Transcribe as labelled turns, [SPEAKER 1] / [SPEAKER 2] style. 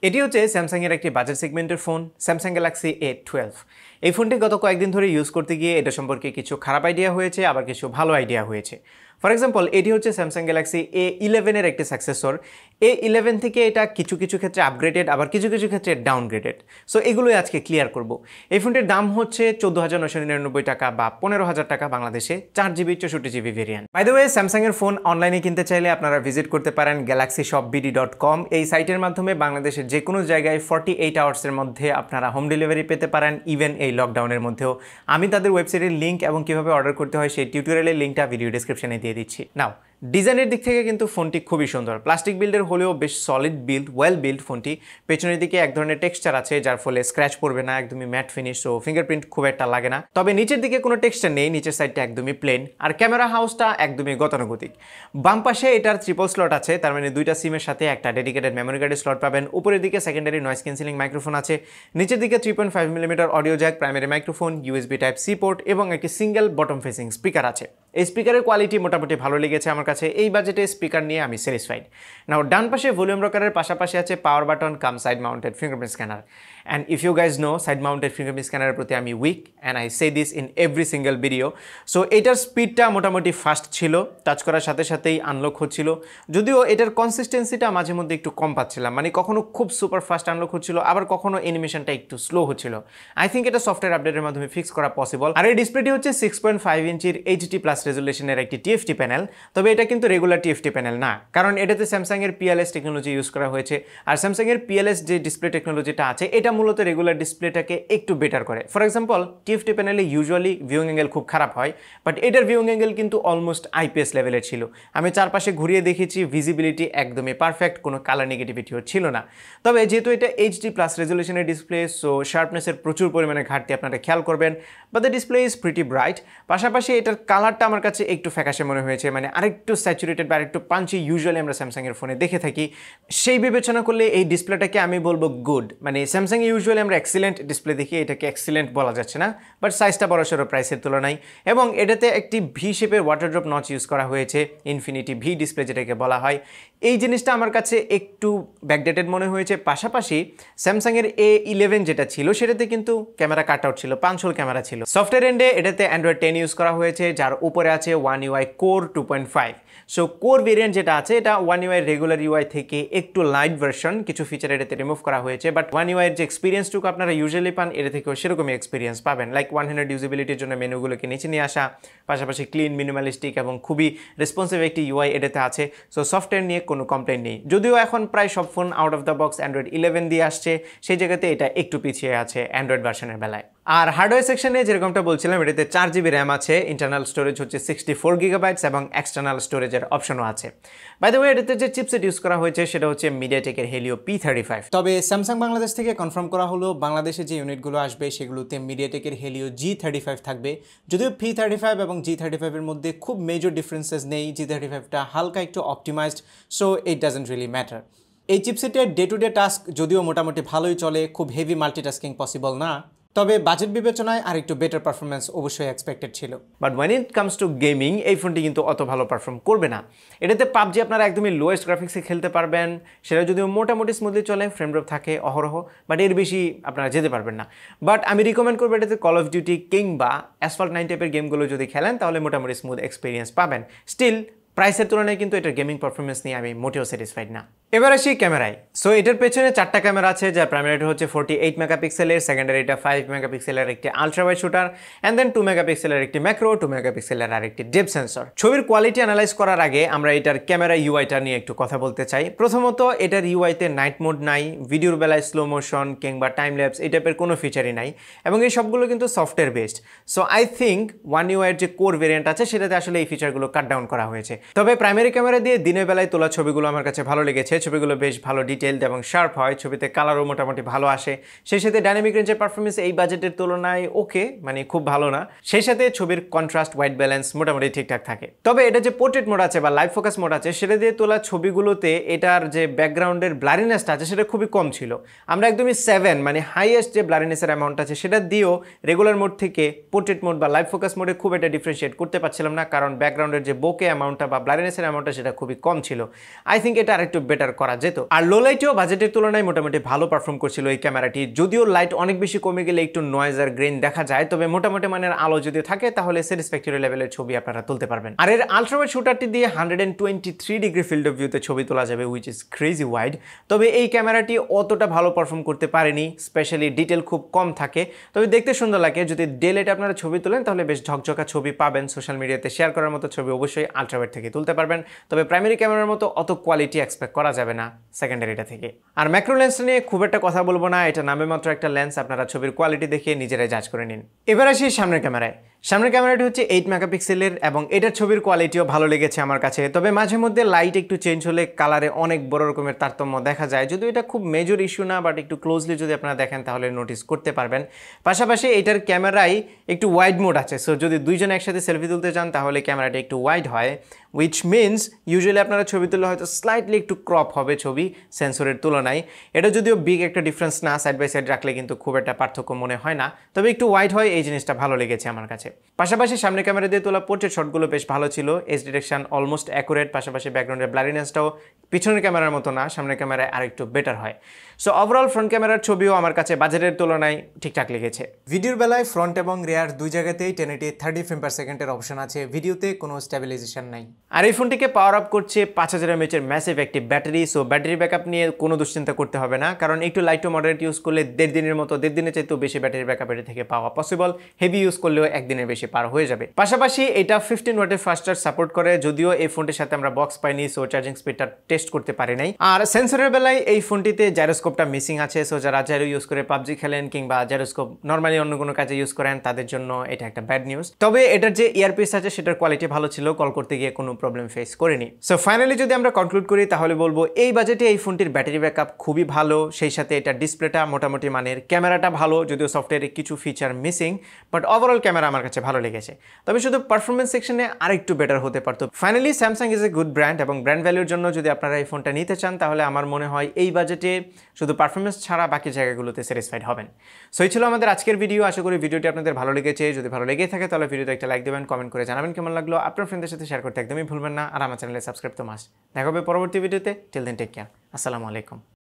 [SPEAKER 1] এটি হচ্ছে স্যামসাংয়ের একটি বাজেট সেগমেন্টের ফোন স্যামসাং গ্যালাক্সি A12। এই ফোনটি গত কয়েকদিন ধরে ইউজ করতে গিয়ে এটা সম্পর্কে কিছু খারাপ আইডিয়া হয়েছে, আবার কিছু ভালো আইডিয়া হয়েছে। ফর এক্সাম্পল, এটি হচ্ছে স্যামসাং গ্যালাক্সি A11 এর একটি সাকসেসর। A11 থেকে এটা কিছু কিছু ক্ষেত্রে আপগ্রেডেড, আবার কিছু কিছু ক্ষেত্রে ডাউনগ্রেডেড। সো এগুলোই আজকে ক্লিয়ার করব। এই ফোনটির দাম হচ্ছে 14,999 টাকা বা 15,000 টাকা বাংলাদেশে, 4GB 64GB variant. By the way, স্যামসাংয়ের ফোন অনলাইনে কিনতে চাইলে আপনারা ভিজিট করতে পারেন galaxyshopbd.com। এই সাইটের মাধ্যমে বাংলাদেশের যে কোনো জায়গায় 48 আওয়ার্সের মধ্যে আপনারা হোম ডেলিভারি পেতে পারেন, ইভেন এই লকডাউনের মধ্যেও। আমি তাদের ওয়েবসাইটের লিঙ্ক এবং কীভাবে অর্ডার করতে হয় সেই টিউটোরিয়ালের লিঙ্কটা ভিডিও ডিসক্রিপশনে দিয়ে দিচ্ছি। নাও, ডিজাইনের দিক থেকে কিন্তু ফোনটি খুবই সুন্দর, প্লাস্টিক বিল্ডের হলেও বেশ সলিড বিল্ড, ওয়েল বিল্ড ফোনটি। পেছনের দিকে এক ধরনের টেক্সচার আছে যার ফলে স্ক্র্যাচ পড়বে না, একদমই ম্যাট ফিনিশ, সো ফিঙ্গারপ্রিন্ট খুব একটা লাগে না। তবে নিচের দিকে কোনো টেক্সচার নেই, নিচের সাইডটা একদমই প্লেন, আর ক্যামেরা হাউসটা একদমই গতানুগতিক। বাম পাশে এটার ট্রিপল স্লট আছে, তার মানে দুইটা সিমের সাথে একটা ডেডিকেটেড মেমোরি কার্ডের স্লট পাবেন। উপরের দিকে সেকেন্ডারি নয়েজ ক্যান্সেলিং মাইক্রোফোন আছে, নিচের দিকে 3.5mm audio Jack, primary microphone, USB Type-C port এবং একটি সিঙ্গেল বটম ফেসিং স্পিকার আছে। এই স্পিকারের কোয়ালিটি মোটামুটি ভালো লেগেছে আমার কাছে, এই বাজেটে স্পিকার নিয়ে আমি স্যাটিসফাইড। নাও, ডান পাশে ভলিউম রকারের পাশাপাশি আছে power button cum side mounted fingerprint scanner. And if you guys know, side mounted fingerprint স্ক্যানারের প্রতি আমি weak, and I say this in every single video. So এটার স্পিডটা মোটামুটি ফাস্ট ছিল, টাচ করার সাথে সাথেই আনলক হচ্ছিল, যদিও এটার কনসিস্টেন্সিটা মাঝে মধ্যে একটু কম পাচ্ছিলাম, মানে কখনো খুব সুপার ফাস্ট আনলক হচ্ছিল, আবার কখনো অ্যানিমেশনটা একটু স্লো হচ্ছিল। আই থিঙ্ক এটা সফটওয়্যার আপডেটের মাধ্যমে ফিক্স করা পসিবল। আর এই ডিসপ্লেটি হচ্ছে 6.5 ইঞ্চির HD+ রেজুলেশনের একটি TFT প্যানেল। তবে এটা কিন্তু রেগুলার TFT প্যানেল না, কারণ এটাতে স্যামসাংয়ের PLS টেকনোলজি ইউজ করা হয়েছে। আর স্যামসাংয়ের PLS যে ডিসপ্লে টেকনোলজিটা আছে, এটা মূলত রেগুলার ডিসপ্লেটাকে একটু বেটার করে। ফর এক্সাম্পল, TFT প্যানেলে ইউজুয়ালি ভিউইং অ্যাঙ্গেল খুব খারাপ হয়, বাট এটার ভিউইং অ্যাঙ্গেল কিন্তু অলমোস্ট IPS লেভেলের ছিল। আমি চারপাশে ঘুরিয়ে দেখেছি, ভিজিবিলিটি একদমই পারফেক্ট, কোনো কালার নেগেটিভিটিও ছিল না। তবে যেহেতু এটা HD+ রেজুলেশনের ডিসপ্লে, সো শার্পনেসের প্রচুর পরিমাণে ঘাটতি আপনারা খেয়াল করবেন, but the display is pretty bright. পাশাপাশি এটার কালারটা আমার কাছে একটু ফ্যাকাশে মনে হয়েছে, মানে আরেকটু স্যাচুরেটেড বা আরেকটু পাঞ্চি ইউজুয়ালি আমরা স্যামসাংয়ের ফোনে দেখে থাকি। সেই বিবেচনা করলে এই ডিসপ্লেটাকে আমি বলবো গুড। মানে স্যামসাং ইউজুয়ালি আমরা এক্সিলেন্ট ডিসপ্লে দেখি, এটাকে এক্সিলেন্ট বলা যাচ্ছে না, বাট সাইজটা বড়সড় প্রাইসের তুলনায়। এবং এটাতে একটি ভি শেপের ওয়াটার ড্রপ নচ ইউজ করা হয়েছে, ইনফিনিটি ভি ডিসপ্লে যেটাকে বলা হয়। এই জিনিসটা আমার কাছে একটু ব্যাকডেটেড মনে হয়েছে। পাশাপাশি স্যামসাংয়ের A11 যেটা ছিল, সেটাতে কিন্তু ক্যামেরা কাট আউট ছিল, পাঁচহোল ক্যামেরা ছিল। সফটওয়্যার এন্ডে এটাতে Android 10 ইউজ করা হয়েছে, যার উপরে আছে One UI Core 2.5। So core variant যেটা আছে, এটা One UI রেগুলার UI থেকে একটু লাইট ভার্সন, কিছু ফিচার এটাতে রিমুভ করা হয়েছে, বাট One UI এর যে এক্সপিরিয়েন্সটুকু আপনারা ইউজুয়ালি পান, এটা থেকেও সেরকমই এক্সপিরিয়েন্স পাবেন। লাইক ওয়ান হ্যান্ডেড ইউজিবিলিটির জন্য মেনুগুলোকে নিচে নিয়ে আসা, পাশাপাশি ক্লিন, মিনিমালিস্টিক এবং খুবই রেসপন্সিভ একটি UI এটাতে আছে। সো সফটওয়্যার নিয়ে কোনো কমপ্লেন নেই, যদিও এখন প্রায় সব phone out of the box Android 11 দিয়ে আসছে, সেই জায়গাতে এটা একটু পিছিয়ে আছে অ্যান্ড্রয়েড ভার্সনের বেলায়। আর হার্ডওয়্যার সেকশনে যেরকমটা বলছিলাম, এটাতে 4GB র্যাম আছে, ইন্টারনাল স্টোরেজ হচ্ছে 64GB এবং এক্সটার্নাল স্টোরেজের অপশনও আছে। বাই দ্য ওয়ে, এটাতে যে চিপসেট ইউজ করা হয়েছে সেটা হচ্ছে মিডিয়াটেকের Helio P35। তবে স্যামসাং বাংলাদেশ থেকে কনফার্ম করা হলো, বাংলাদেশে যে ইউনিটগুলো আসবে সেগুলোতে মিডিয়াটেকের Helio G35 থাকবে। যদিও P35 এবং G35 এর মধ্যে খুব মেজর ডিফারেন্সেস নেই, G35টা হালকা একটু optimised, so it doesn't really matter. এই চিপসেটের ডে টু ডে টাস্ক যদিও মোটামুটি ভালোই চলে, খুব হেভি মাল্টিটাস্কিং পসিবল না, তবে বাজেট বিবেচনায় আর একটু বেটার পারফরমেন্স অবশ্যই এক্সপেক্টেড ছিল। But when it comes to gaming, এই ফোনটি কিন্তু অত ভালো পারফর্ম করবে না। এটাতে পাবজি আপনারা একদমই লোয়েস্ট গ্রাফিক্সে খেলতে পারবেন, সেটা যদিও মোটামুটি স্মুথলি চলে, ফ্রেম ড্রপ থাকে অহরহ, বাট এর বেশি আপনারা যেতে পারবেন না। বাট আমি রিকমেন্ড করবো এটাতে কল অফ ডিউটি কিংবা অ্যাসফল্ট 9 টাইপের গেমগুলো যদি খেলেন, তাহলে মোটামুটি স্মুথ এক্সপিরিয়েন্স পাবেন। স্টিল প্রাইসের তুলনায় কিন্তু এটার গেমিং পারফরমেন্স নিয়ে আমি মোটেও স্যাটিসফাইড না। এবার আসি ক্যামেরায়। সো এটার পেছনে 4টা ক্যামেরা আছে, যার প্রাইমারিটা হচ্ছে 48 মেগাপিক্সেলের, সেকেন্ডারিটা 5 মেগাপিক্সেলের একটি ultra wide shooter, and then 2 মেগাপিক্সেলের একটি ম্যাক্রো, 2 মেগাপিক্সেলের আর একটি ডেপথ সেন্সর। ছবির কোয়ালিটি অ্যানালাইজ করার আগে আমরা এটার ক্যামেরা ইউআইটা নিয়ে একটু কথা বলতে চাই। প্রথমত, এটার ইউআইতে নাইট মোড নাই, ভিডিওর বেলায় স্লো মোশন কিংবা টাইম ল্যাপস এই টাইপের কোনো ফিচারই নাই, এবং এই সবগুলো কিন্তু software based. So I think One UI এর যে কোর ভেরিয়েন্ট আছে, সেটাতে আসলে এই ফিচারগুলো কাট ডাউন করা হয়েছে। তবে প্রাইমারি ক্যামেরা দিয়ে দিনের বেলায় তোলা ছবিগুলো আমার কাছে ভালো লেগেছে, ছবিগুলো বেশ ভালো ডিটেইলড এবং শার্প হয়, ছবিতে কালারও মোটামুটি ভালো আসে। সেই সাথে ডাইনামিক রেঞ্জের পারফরমেন্স এই বাজেটের তুলনায় ওকে, মানে খুব ভালো না। সেই সাথে ছবির কন্ট্রাস্ট হোয়াইট ব্যালেন্স মোটামুটি ঠিকঠাক থাকে। তবে এটা যে পোর্ট্রেট মোড আছে বা লাইভ ফোকাস মোড আছে, সেটা দিয়ে তোলা ছবিগুলোতে এটার যে ব্যাকগ্রাউন্ডের ব্লারিনেসটা আছে সেটা খুবই কম ছিল। আমরা একদমই 7 মানে হাইয়েস্ট যে ব্লারিনেসের অ্যামাউন্ট আছে সেটা দিয়েও রেগুলার মোড থেকে পোর্ট্রেট মোড বা লাইভ ফোকাস মোডে খুব একটা ডিফারেন্সিয়েট করতে পারছিলাম না, কারণ ব্যাকগ্রাউন্ডের যে বোকে অ্যামাউন্টটা বা ব্লারিনেসের অ্যামাউন্টটা সেটা খুবই কম ছিল। আই থিঙ্ক এটা আরেকটু বেটার করা যেত। আর লো লাইটেও বাজেটের তুলনায় মোটামুটি ভালো পারফর্ম করছিল এই ক্যামেরাটি। যদিও লাইট অনেক বেশি কমে গেলে একটু নয়েজ আর গ্রেন দেখা যায়, তবে মোটামুটি মানের আলো যদি থাকে তাহলে স্যাটিসফ্যাক্টরি লেভেলের ছবি আপনারা তুলতে পারবেন। আর এর আলট্রাওয়াইড শুটারটি দিয়ে 123 ডিগ্রি ফিল্ড অফ ভিউতে ছবি তোলা যাবে, উইচ ইজ ক্রেজি ওয়াইড। তবে এই ক্যামেরাটি অতটা ভালো পারফর্ম করতে পারেনি, স্পেশালি ডিটেল খুব কম থাকে। তবে দেখতে সুন্দর লাগে। যদি ডে লাইটে আপনারা ছবি তোলেন তাহলে বেশ ঝকঝকা ছবি পাবেন। সোশ্যাল মিডিয়াতে শেয়ার করার মতো ছবি অবশ্যই আলট্রাওয়াইড থেকে তুলতে পারবেন। তবে প্রাইমারি ক্যামেরার মতো অত কোয়ালিটি এক্সপেক্ট করা যাবে না সেকেন্ডারিটা থেকে। আর ম্যাক্রো লেন্সটা নিয়ে খুব একটা কথা বলবো না, এটা নামে মাত্র একটা লেন্স, আপনারা ছবির কোয়ালিটি দেখে নিজেরাই জাজ করে নিন। এবার আসি সামনের ক্যামেরায়। সামনের ক্যামেরাটি হচ্ছে 8 মেগাপিক্সেলের এবং এটার ছবির কোয়ালিটিও ভালো লেগেছে আমার কাছে। তবে মাঝে মধ্যে লাইট একটু চেঞ্জ হলে কালারে অনেক বড় রকমের তারতম্য দেখা যায়। যদিও এটা খুব মেজর ইস্যু না, বাট একটু ক্লোজলি যদি আপনারা দেখেন তাহলে নোটিস করতে পারবেন। পাশাপাশি এটার ক্যামেরায় একটু ওয়াইড মোড আছে, সো যদি দুইজন একসাথে সেলফি তুলতে চান তাহলে ক্যামেরাটি একটু ওয়াইড হয়, উইচ মিনস ইউজুয়ালি আপনারা ছবি তুললে হয়তো স্লাইটলি একটু ক্রপ হবে ছবি সেন্সরের তুলনায়। এটা যদিও বিগ একটা ডিফারেন্স না, সাইড বাই সাইড রাখলে কিন্তু খুব একটা পার্থক্য মনে হয় না, তবে একটু ওয়াইড হয়, এই জিনিসটা ভালো লেগেছে আমার কাছে। পাশাপাশি সামনে ক্যামেরা দিয়ে তোলা পোর্ট্রেট শটগুলো বেশ ভালো ছিল, এজ ডিরেকশন অলমোস্ট অ্যাকুরেট। পাশাপাশি ব্যাকগ্রাউন্ডের ব্লারিনেসটাও পিছনের ক্যামেরার মতো না, সামনের ক্যামেরায় আরেকটু বেটার হয়। সো ওভারঅল ফ্রন্ট ক্যামেরার ছবিও আমার কাছে বাজেটের তুলনায় ঠিকঠাক লেগেছে। ভিডিওর বেলায় ফ্রন্ট এবং রেয়ার দুই জায়গাতেই 1080 30 ফ্রেম পার সেকেন্ডের অপশন আছে, ভিডিওতে কোনো স্টেবিলাইজেশন নাই। আর এই ফোনটিকে পাওয়ার আপ করছে 5000 mAh ম্যাসিভ একটি ব্যাটারি। সো ব্যাটারি ব্যাকআপ নিয়ে কোনো দুশ্চিন্তা করতে হবে না, কারণ একটু লাইট টু মডারেট ইউজ করলে 1.5 দিনের মতো, 1.5 দিনের চাইতেও বেশি ব্যাটারি ব্যাকআপ এর থেকে পাওয়া পসিবল। হেভি ইউজ করলেও 1 দিনের বেশি পার হয়ে যাবে। পাশাপাশি এটা 15 ওয়াটের ফাস্ট চার্জ সাপোর্ট করে, যদিও এই ফোনটির সাথে আমরা বক্স পাইনি, সো চার্জিং স্পিডটা টেস্ট করতে পারি নাই। আর সেন্সরের বেলায় এই ফোনটিতে জাইরোস্কোপটা মিসিং আছে, সো যারা জাইরো ইউজ করে পাবজি খেলেন কিংবা জাইরোস্কোপ নর্মালি অন্য কোনো কাজে ইউজ করেন তাদের জন্য এটা একটা ব্যাড নিউজ। তবে এটার যে ইয়ারপিস আছে সেটার কোয়ালিটি ভালো ছিল, কল করতে গিয়ে কোনো প্রবলেম ফেস করিনি। সো ফাইনালি যদি আমরা কনক্লুড করি তাহলে বলবো এই বাজেটে এই ফোনটির ব্যাটারি ব্যাকআপ খুবই ভালো, সেই সাথে এটার ডিসপ্লেটা মোটামুটি মানের, ক্যামেরাটা ভালো, যদিও সফটওয়্যারে কিছু feature missing, but overall camera আমার কাছে ভালো লেগেছে। তবে শুধু পারফরমেন্স সেকশনে আরেকটু বেটার হতে পারতো। Finally Samsung is a good brand, এবং ব্র্যান্ড ভ্যালুর জন্য যদি আপনারা এই ফোনটা নিতে চান তাহলে আমার মনে হয় এই বাজেটে শুধু পারফরমেন্স ছাড়া বাকি জায়গাগুলোতে স্যাটিসফাইড হবেন। সো এই ছিল আমাদের আজকের ভিডিও। আশা করি ভিডিওটি আপনাদের ভালো লেগেছে। যদি ভালো লেগে থাকে তাহলে ভিডিওতে একটা লাইক দেবেন, কমেন্ট করে জানাবেন কেমন লাগলো, আপনার ফ্রেন্ডদের সাথে শেয়ার করতে একদমই ভুলবেন না, আর আমার চ্যানেলে সাবস্ক্রাইব তো মাস্ট। দেখা হবে পরবর্তী ভিডিওতে। টিল দেন টেক কেয়ার, আসসালামু আলাইকুম।